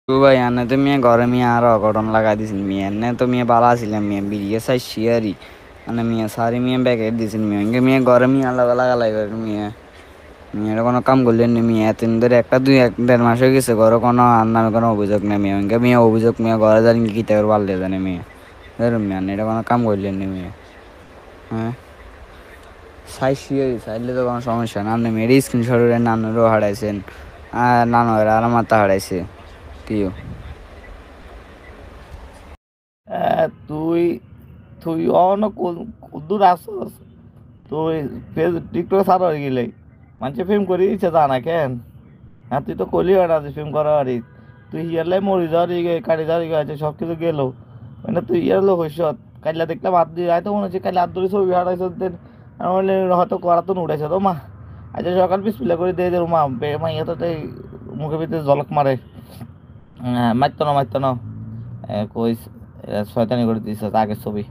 ও ভাই আনে তো মিয়া ঘরে মিয়া আর অঘটন লাগাই দিছিল মিয়া এনে তো মিয়া বালা ছিলাম মিয়া বিড়িয়ে চাই শিয়ারি মানে মিয়া সারি মিয়া ব্যাগে দিছিল মিয়া ইনকে মিয়া ঘরে মিয়া লাগা লাগালাই মিয়া মিয়া কোনো কাম করলেন নি মিয়া এতদিন ধরে একটা দুই এক দেড় মাস হয়ে গেছে ঘরে কোনো আর নামে কোনো অভিযোগ নেই মিয়া ইনকে মিয়া অভিযোগ মিয়া ঘরে জানি কি টাকার পাল্লে জানে মিয়া ধরুন মিয়া এটা কোনো কাম করলেন নি মিয়া হ্যাঁ সাই শিয়ারি চাইলে তো কোনো সমস্যা না আপনি মেয়ের স্ক্রিনশট নানুরও হারাইছেন আর নানু আর মাথা হারাইছে কিও তুই তুই অন দূর আসছস তুই টিকটক সার হয়ে গেলে মানুষে ফিল্ম করে দিচ্ছে তা না কেন? হ্যাঁ তুই তো কলি না যে ফিল্ম করা পারি তুই ইয়ারলাই মরি যাওয়ার কাটি যাওয়ার আছে সব কিছু গেলো মানে তুই ইয়ার লোক হইস কাইলা দেখলাম হাত দিয়ে হয়তো মনে হচ্ছে কাইলা হাত ধরে ছবি হারাইছ বললে হয়তো করা তো উঠাইছে তো মা আচ্ছা সকাল পিছপিলা করে দিয়ে দেবো মা মা ইয়ে তো মুখের ভিতরে জলক মারে মারতো না কই শয়তানি করে দিয়েছে আগের ছবি